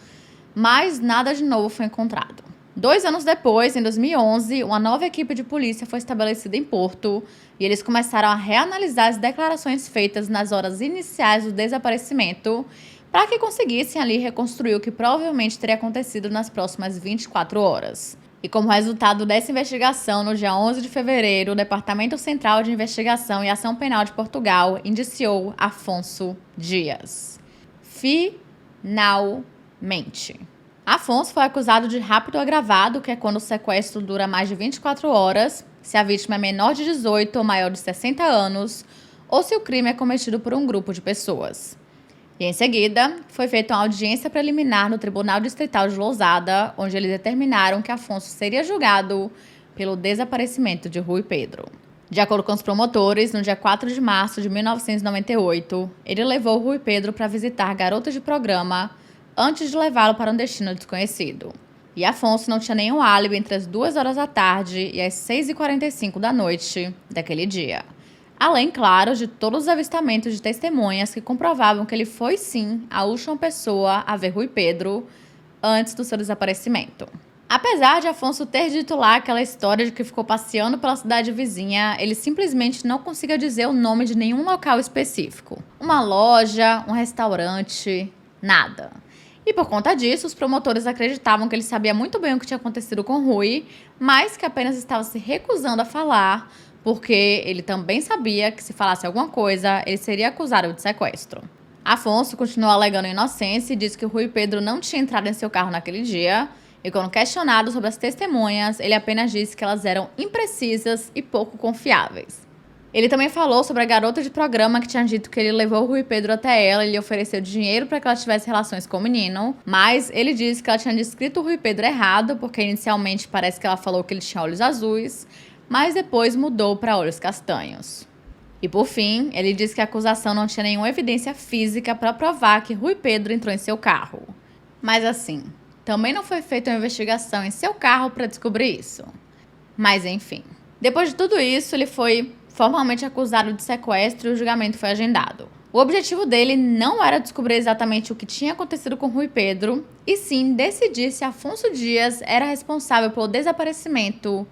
Mas nada de novo foi encontrado. 2 anos depois, em 2011, uma nova equipe de polícia foi estabelecida em Porto e eles começaram a reanalisar as declarações feitas nas horas iniciais do desaparecimento para que conseguissem ali reconstruir o que provavelmente teria acontecido nas próximas 24 horas. E como resultado dessa investigação, no dia 11 de fevereiro, o Departamento Central de Investigação e Ação Penal de Portugal indiciou Afonso Dias. Finalmente. Afonso foi acusado de rápido agravado, que é quando o sequestro dura mais de 24 horas, se a vítima é menor de 18 ou maior de 60 anos, ou se o crime é cometido por um grupo de pessoas. E em seguida, foi feita uma audiência preliminar no Tribunal Distrital de Lousada, onde eles determinaram que Afonso seria julgado pelo desaparecimento de Rui Pedro. De acordo com os promotores, no dia 4 de março de 1998, ele levou Rui Pedro para visitar garotas de programa antes de levá-lo para um destino desconhecido. E Afonso não tinha nenhum álibi entre as 2 horas da tarde e as 6h45 da noite daquele dia. Além, claro, de todos os avistamentos de testemunhas que comprovavam que ele foi, sim, a última pessoa a ver Rui Pedro antes do seu desaparecimento. Apesar de Afonso ter dito lá aquela história de que ficou passeando pela cidade vizinha, ele simplesmente não conseguia dizer o nome de nenhum local específico. Uma loja, um restaurante, nada. E por conta disso, os promotores acreditavam que ele sabia muito bem o que tinha acontecido com Rui, mas que apenas estava se recusando a falar, porque ele também sabia que se falasse alguma coisa, ele seria acusado de sequestro. Afonso continuou alegando inocência e disse que Rui Pedro não tinha entrado em seu carro naquele dia, e quando questionado sobre as testemunhas, ele apenas disse que elas eram imprecisas e pouco confiáveis. Ele também falou sobre a garota de programa que tinha dito que ele levou o Rui Pedro até ela e lhe ofereceu dinheiro para que ela tivesse relações com o menino, mas ele disse que ela tinha descrito o Rui Pedro errado, porque inicialmente parece que ela falou que ele tinha olhos azuis, mas depois mudou para olhos castanhos. E por fim, ele disse que a acusação não tinha nenhuma evidência física para provar que Rui Pedro entrou em seu carro. Mas assim, também não foi feita uma investigação em seu carro para descobrir isso. Mas enfim, depois de tudo isso, ele foi formalmente acusado de sequestro e o julgamento foi agendado. O objetivo dele não era descobrir exatamente o que tinha acontecido com Rui Pedro, e sim decidir se Afonso Dias era responsável pelo desaparecimento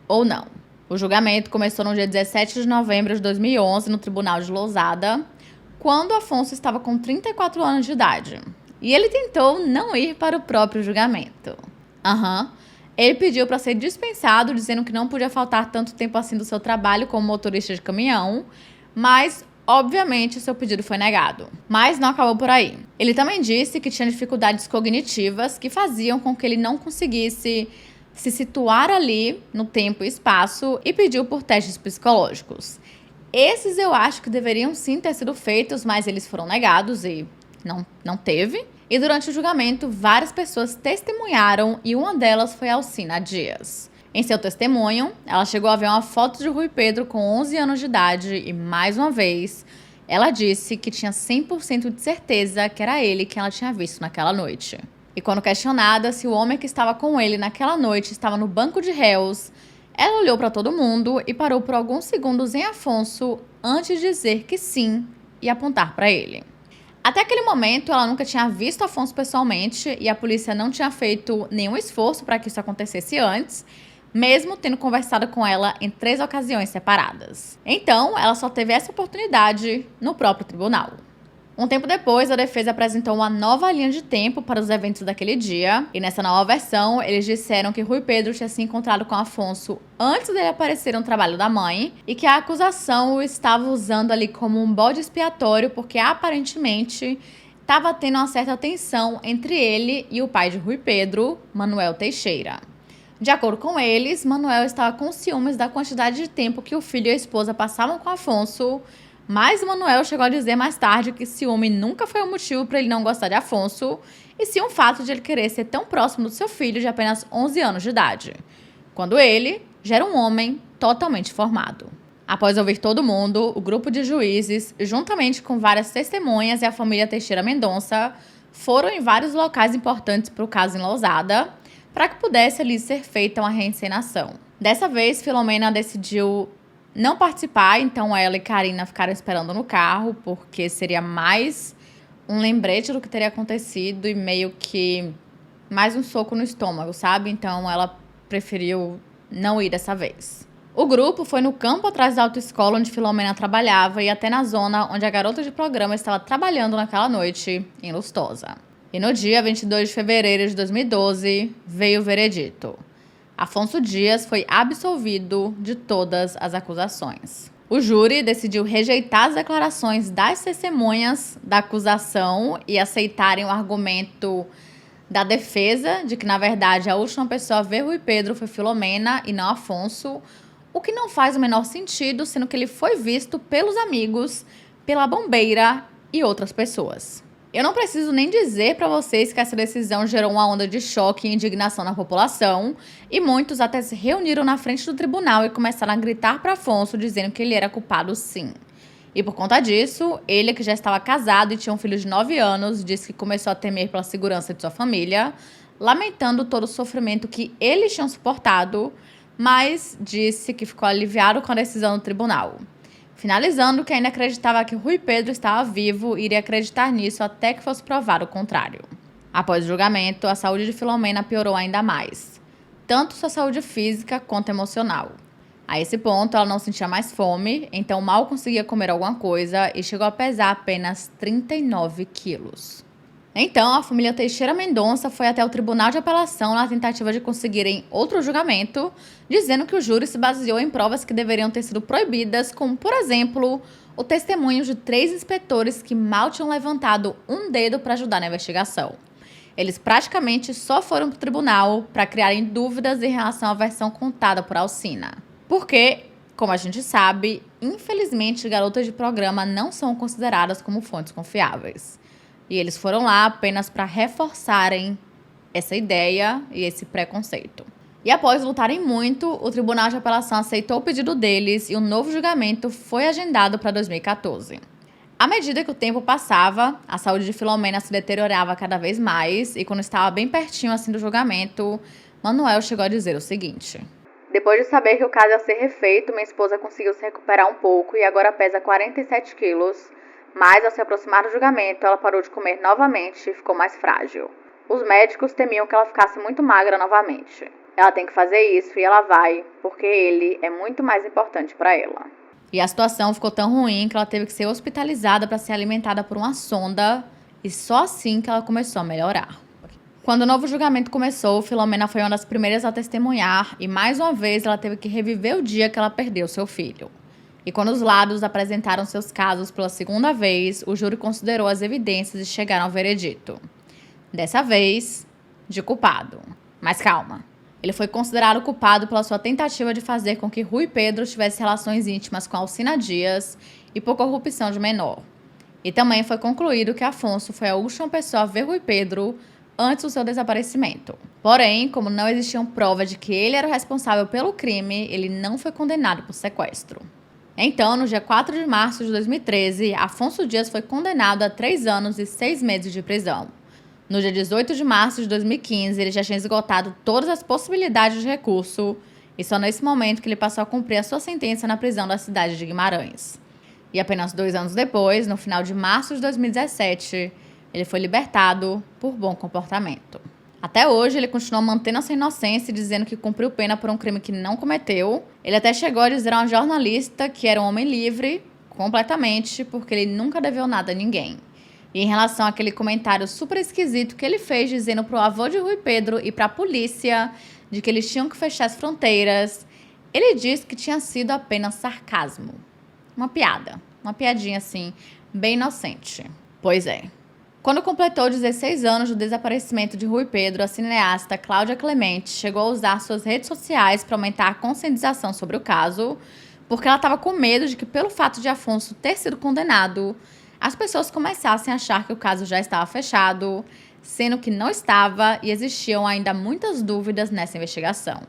ou não. O julgamento começou no dia 17 de novembro de 2011 no Tribunal de Lousada, quando Afonso estava com 34 anos de idade. E ele tentou não ir para o próprio julgamento. Ele pediu para ser dispensado, dizendo que não podia faltar tanto tempo assim do seu trabalho como motorista de caminhão, mas, obviamente, seu pedido foi negado. Mas não acabou por aí. Ele também disse que tinha dificuldades cognitivas que faziam com que ele não conseguisse se situar ali no tempo e espaço e pediu por testes psicológicos. Esses eu acho que deveriam sim ter sido feitos, mas eles foram negados e não teve. E durante o julgamento, várias pessoas testemunharam e uma delas foi Alcina Dias. Em seu testemunho, ela chegou a ver uma foto de Rui Pedro com 11 anos de idade e, mais uma vez, ela disse que tinha 100% de certeza que era ele que ela tinha visto naquela noite. E quando questionada se o homem que estava com ele naquela noite estava no banco de réus, ela olhou para todo mundo e parou por alguns segundos em Afonso antes de dizer que sim e apontar para ele. Até aquele momento, ela nunca tinha visto Afonso pessoalmente e a polícia não tinha feito nenhum esforço para que isso acontecesse antes, mesmo tendo conversado com ela em 3 ocasiões separadas. Então, ela só teve essa oportunidade no próprio tribunal. Um tempo depois, a defesa apresentou uma nova linha de tempo para os eventos daquele dia, e nessa nova versão, eles disseram que Rui Pedro tinha se encontrado com Afonso antes dele aparecer no trabalho da mãe, e que a acusação o estava usando ali como um bode expiatório, porque aparentemente estava tendo uma certa tensão entre ele e o pai de Rui Pedro, Manuel Teixeira. De acordo com eles, Manuel estava com ciúmes da quantidade de tempo que o filho e a esposa passavam com Afonso, mas Manuel chegou a dizer mais tarde que ciúme nunca foi um motivo para ele não gostar de Afonso, e sim um fato de ele querer ser tão próximo do seu filho de apenas 11 anos de idade, quando ele já era um homem totalmente formado. Após ouvir todo mundo, o grupo de juízes, juntamente com várias testemunhas e a família Teixeira Mendonça, foram em vários locais importantes para o caso em Lousada, para que pudesse ali ser feita uma reencenação. Dessa vez, Filomena decidiu não participar, então ela e Karina ficaram esperando no carro, porque seria mais um lembrete do que teria acontecido e meio que mais um soco no estômago, sabe? Então ela preferiu não ir dessa vez. O grupo foi no campo atrás da autoescola onde Filomena trabalhava e até na zona onde a garota de programa estava trabalhando naquela noite, em Lustosa. E no dia 22 de fevereiro de 2012, veio o veredito. Afonso Dias foi absolvido de todas as acusações. O júri decidiu rejeitar as declarações das testemunhas da acusação e aceitarem o argumento da defesa de que, na verdade, a última pessoa a ver Rui Pedro foi Filomena e não Afonso, o que não faz o menor sentido, sendo que ele foi visto pelos amigos, pela bombeira e outras pessoas. Eu não preciso nem dizer para vocês que essa decisão gerou uma onda de choque e indignação na população, e muitos até se reuniram na frente do tribunal e começaram a gritar para Afonso dizendo que ele era culpado sim. E por conta disso, ele, que já estava casado e tinha um filho de 9 anos, disse que começou a temer pela segurança de sua família, lamentando todo o sofrimento que eles tinham suportado, mas disse que ficou aliviado com a decisão do tribunal. Finalizando que ainda acreditava que Rui Pedro estava vivo e iria acreditar nisso até que fosse provado o contrário. Após o julgamento, a saúde de Filomena piorou ainda mais, tanto sua saúde física quanto emocional. A esse ponto, ela não sentia mais fome, então mal conseguia comer alguma coisa e chegou a pesar apenas 39 quilos. Então, a família Teixeira Mendonça foi até o Tribunal de Apelação na tentativa de conseguirem outro julgamento, dizendo que o júri se baseou em provas que deveriam ter sido proibidas, como, por exemplo, o testemunho de 3 inspetores que mal tinham levantado um dedo para ajudar na investigação. Eles praticamente só foram para o tribunal para criarem dúvidas em relação à versão contada por Alcina. Porque, como a gente sabe, infelizmente, garotas de programa não são consideradas como fontes confiáveis. E eles foram lá apenas para reforçarem essa ideia e esse preconceito. E após lutarem muito, o Tribunal de Apelação aceitou o pedido deles e um novo julgamento foi agendado para 2014. À medida que o tempo passava, a saúde de Filomena se deteriorava cada vez mais e quando estava bem pertinho assim do julgamento, Manuel chegou a dizer o seguinte: depois de saber que o caso ia ser refeito, minha esposa conseguiu se recuperar um pouco e agora pesa 47 quilos. Mas, ao se aproximar do julgamento, ela parou de comer novamente e ficou mais frágil. Os médicos temiam que ela ficasse muito magra novamente. Ela tem que fazer isso e ela vai, porque ele é muito mais importante para ela. E a situação ficou tão ruim que ela teve que ser hospitalizada para ser alimentada por uma sonda e só assim que ela começou a melhorar. Quando o novo julgamento começou, Filomena foi uma das primeiras a testemunhar e, mais uma vez, ela teve que reviver o dia que ela perdeu seu filho. E quando os lados apresentaram seus casos pela segunda vez, o júri considerou as evidências e chegaram ao veredito. Dessa vez, de culpado. Mas calma, ele foi considerado culpado pela sua tentativa de fazer com que Rui Pedro tivesse relações íntimas com Alcina Dias e por corrupção de menor. E também foi concluído que Afonso foi a última pessoa a ver Rui Pedro antes do seu desaparecimento. Porém, como não existiam provas de que ele era o responsável pelo crime, ele não foi condenado por sequestro. Então, no dia 4 de março de 2013, Afonso Dias foi condenado a 3 anos e 6 meses de prisão. No dia 18 de março de 2015, ele já tinha esgotado todas as possibilidades de recurso e só nesse momento que ele passou a cumprir a sua sentença na prisão da cidade de Guimarães. E apenas 2 anos depois, no final de março de 2017, ele foi libertado por bom comportamento. Até hoje, ele continua mantendo a sua inocência e dizendo que cumpriu pena por um crime que não cometeu. Ele até chegou a dizer a uma jornalista que era um homem livre, completamente, porque ele nunca deveu nada a ninguém. E em relação àquele comentário super esquisito que ele fez dizendo pro avô de Rui Pedro e pra polícia de que eles tinham que fechar as fronteiras, ele disse que tinha sido apenas sarcasmo. Uma piada. Uma piadinha assim, bem inocente. Pois é. Quando completou 16 anos do desaparecimento de Rui Pedro, a cineasta Cláudia Clemente chegou a usar suas redes sociais para aumentar a conscientização sobre o caso, porque ela estava com medo de que, pelo fato de Afonso ter sido condenado, as pessoas começassem a achar que o caso já estava fechado, sendo que não estava e existiam ainda muitas dúvidas nessa investigação.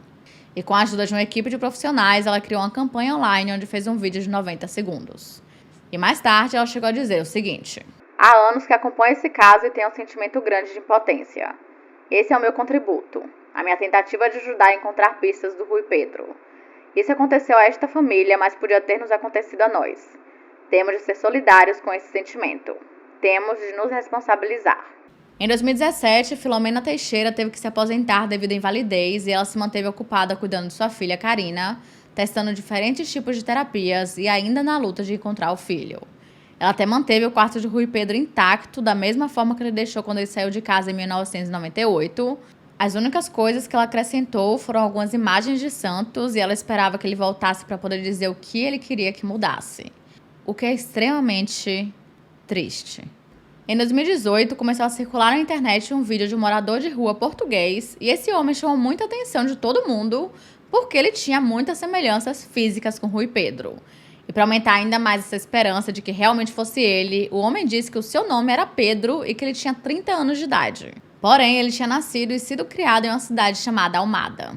E com a ajuda de uma equipe de profissionais, ela criou uma campanha online onde fez um vídeo de 90 segundos. E mais tarde ela chegou a dizer o seguinte: há anos que acompanho esse caso e tenho um sentimento grande de impotência. Esse é o meu contributo, a minha tentativa de ajudar a encontrar pistas do Rui Pedro. Isso aconteceu a esta família, mas podia ter nos acontecido a nós. Temos de ser solidários com esse sentimento. Temos de nos responsabilizar. Em 2017, Filomena Teixeira teve que se aposentar devido à invalidez e ela se manteve ocupada cuidando de sua filha Karina, testando diferentes tipos de terapias e ainda na luta de encontrar o filho. Ela até manteve o quarto de Rui Pedro intacto, da mesma forma que ele deixou quando ele saiu de casa em 1998. As únicas coisas que ela acrescentou foram algumas imagens de santos e ela esperava que ele voltasse para poder dizer o que ele queria que mudasse. O que é extremamente triste. Em 2018, começou a circular na internet um vídeo de um morador de rua português e esse homem chamou muita atenção de todo mundo porque ele tinha muitas semelhanças físicas com Rui Pedro. E para aumentar ainda mais essa esperança de que realmente fosse ele, o homem disse que o seu nome era Pedro e que ele tinha 30 anos de idade. Porém, ele tinha nascido e sido criado em uma cidade chamada Almada.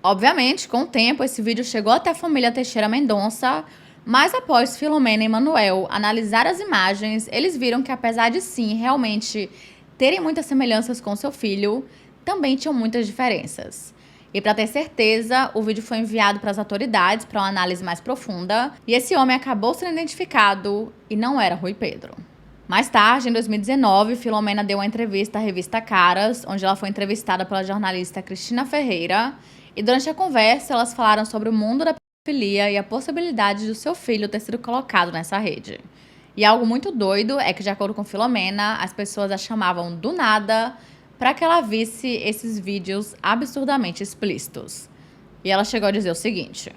Obviamente, com o tempo, esse vídeo chegou até a família Teixeira Mendonça, mas após Filomena e Manuel analisar as imagens, eles viram que apesar de sim, realmente terem muitas semelhanças com seu filho, também tinham muitas diferenças. E para ter certeza, o vídeo foi enviado para as autoridades para uma análise mais profunda, e esse homem acabou sendo identificado e não era Rui Pedro. Mais tarde, em 2019, Filomena deu uma entrevista à revista Caras, onde ela foi entrevistada pela jornalista Cristina Ferreira, e durante a conversa elas falaram sobre o mundo da pedofilia e a possibilidade de o seu filho ter sido colocado nessa rede. E algo muito doido é que, de acordo com Filomena, as pessoas a chamavam do nada para que ela visse esses vídeos absurdamente explícitos. E ela chegou a dizer o seguinte: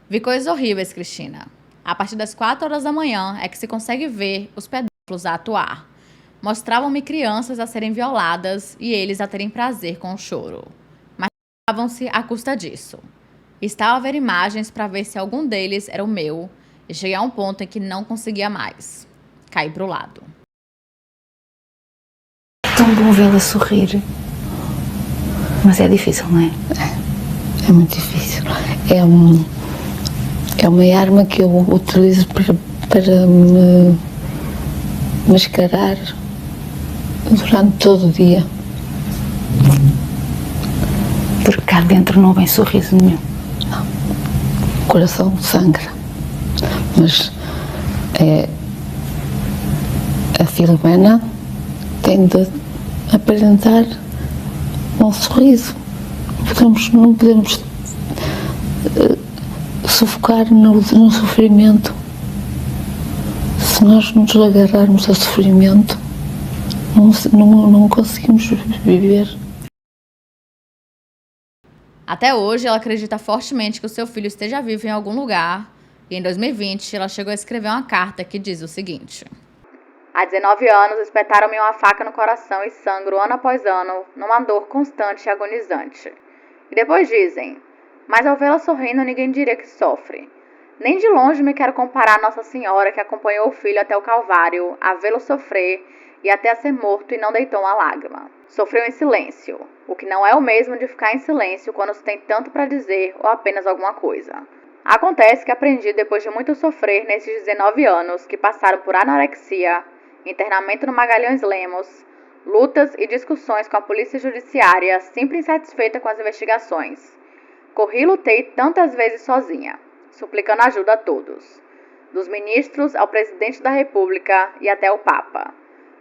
vi coisas horríveis, Cristina. A partir das 4 horas da manhã é que se consegue ver os pedófilos a atuar. Mostravam-me crianças a serem violadas e eles a terem prazer com o choro. Mas estavam-se à custa disso. Estava a ver imagens para ver se algum deles era o meu e cheguei a um ponto em que não conseguia mais. Caí pro lado. É tão bom vê-la sorrir. Mas é difícil, não é? É muito difícil. É uma arma que eu utilizo para me mascarar durante todo o dia. Porque cá dentro não vem sorriso nenhum. Não. O coração sangra. Mas a Filomena tem de aparentar um sorriso. Não podemos sufocar no sofrimento. Se nós nos agarrarmos ao sofrimento, não conseguimos viver. Até hoje, ela acredita fortemente que o seu filho esteja vivo em algum lugar. E em 2020, ela chegou a escrever uma carta que diz o seguinte: há 19 anos, espetaram-me uma faca no coração e sangro ano após ano, numa dor constante e agonizante. E depois dizem: mas ao vê-la sorrindo, ninguém diria que sofre. Nem de longe me quero comparar a Nossa Senhora que acompanhou o filho até o Calvário, a vê-lo sofrer e até a ser morto e não deitou uma lágrima. Sofreu em silêncio, o que não é o mesmo de ficar em silêncio quando se tem tanto para dizer ou apenas alguma coisa. Acontece que aprendi depois de muito sofrer nesses 19 anos que passaram por anorexia, internamento no Magalhães Lemos, Lutas e discussões com a polícia judiciária, sempre insatisfeita com as investigações. Corri e lutei tantas vezes sozinha, suplicando ajuda a todos, dos ministros ao presidente da República e até o Papa.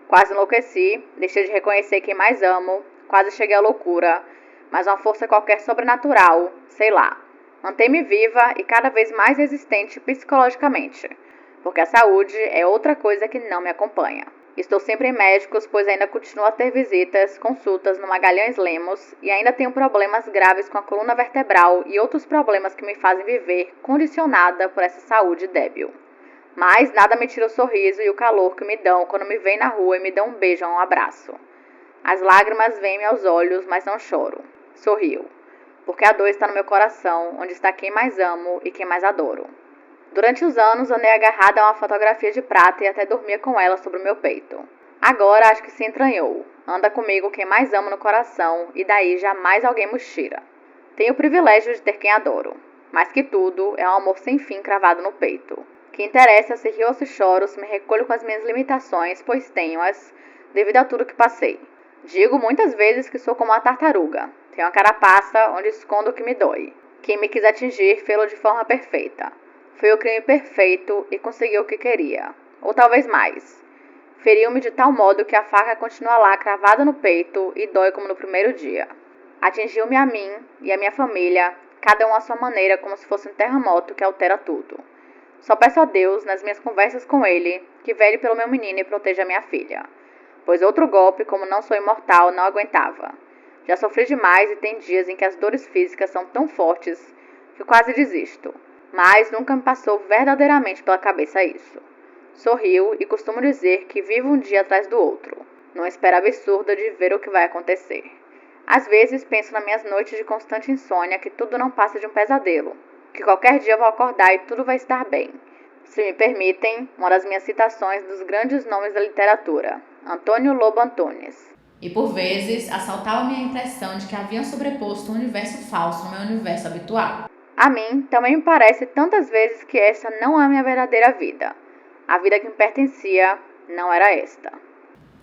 Quase enlouqueci, deixei de reconhecer quem mais amo, quase cheguei à loucura, mas uma força qualquer sobrenatural, sei lá, mantém-me viva e cada vez mais resistente psicologicamente, porque a saúde é outra coisa que não me acompanha. Estou sempre em médicos, pois ainda continuo a ter visitas, consultas no Magalhães Lemos e ainda tenho problemas graves com a coluna vertebral e outros problemas que me fazem viver condicionada por essa saúde débil. Mas nada me tira o sorriso e o calor que me dão quando me veem na rua e me dão um beijo ou um abraço. As lágrimas vêm-me aos olhos, mas não choro. Sorrio, porque a dor está no meu coração, onde está quem mais amo e quem mais adoro. Durante os anos, andei agarrada a uma fotografia de prata e até dormia com ela sobre o meu peito. Agora acho que se entranhou. Anda comigo quem mais amo no coração e daí jamais alguém me tira. Tenho o privilégio de ter quem adoro. Mais que tudo, é um amor sem fim cravado no peito. Que interessa se rio ou se choro, se me recolho com as minhas limitações, pois tenho-as, devido a tudo que passei. Digo muitas vezes que sou como uma tartaruga. Tenho uma carapaça onde escondo o que me dói. Quem me quis atingir fê-lo de forma perfeita. Foi o crime perfeito e conseguiu o que queria. Ou talvez mais. Feriu-me de tal modo que a faca continua lá cravada no peito e dói como no primeiro dia. Atingiu-me a mim e a minha família, cada um à sua maneira, como se fosse um terremoto que altera tudo. Só peço a Deus, nas minhas conversas com ele, que vele pelo meu menino e proteja minha filha. Pois outro golpe, como não sou imortal, não aguentava. Já sofri demais e tem dias em que as dores físicas são tão fortes que quase desisto. Mas nunca me passou verdadeiramente pela cabeça isso. Sorrio e costumo dizer que vivo um dia atrás do outro, numa espera absurda de ver o que vai acontecer. Às vezes penso nas minhas noites de constante insônia que tudo não passa de um pesadelo, que qualquer dia eu vou acordar e tudo vai estar bem. Se me permitem, uma das minhas citações dos grandes nomes da literatura, Antônio Lobo Antunes. E por vezes, assaltava minha impressão de que haviam sobreposto um universo falso no meu universo habitual. A mim também me parece tantas vezes que essa não é a minha verdadeira vida. A vida que me pertencia não era esta.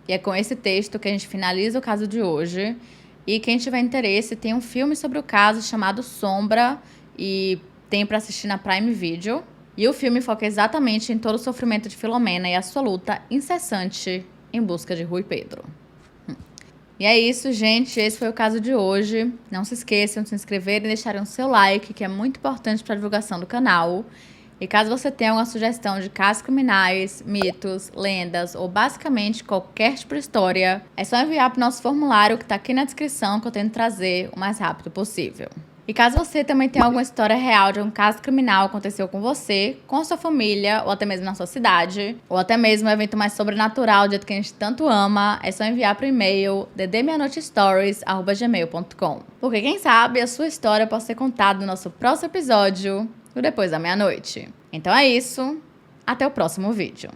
E é com esse texto que a gente finaliza o caso de hoje. E quem tiver interesse, tem um filme sobre o caso chamado Sombra e tem para assistir na Prime Video. E o filme foca exatamente em todo o sofrimento de Filomena e a sua luta incessante em busca de Rui Pedro. E é isso, gente. Esse foi o caso de hoje. Não se esqueçam de se inscrever e deixarem o seu like, que é muito importante para a divulgação do canal. E caso você tenha alguma sugestão de casos criminais, mitos, lendas ou basicamente qualquer tipo de história, é só enviar para o nosso formulário que está aqui na descrição que eu tento trazer o mais rápido possível. E caso você também tenha alguma história real de um caso criminal que aconteceu com você, com a sua família, ou até mesmo na sua cidade, ou até mesmo um evento mais sobrenatural, do jeito que a gente tanto ama, é só enviar para o e-mail ddmeanoitestories@gmail.com. Porque quem sabe a sua história pode ser contada no nosso próximo episódio, do Depois da Meia-Noite. Então é isso, até o próximo vídeo.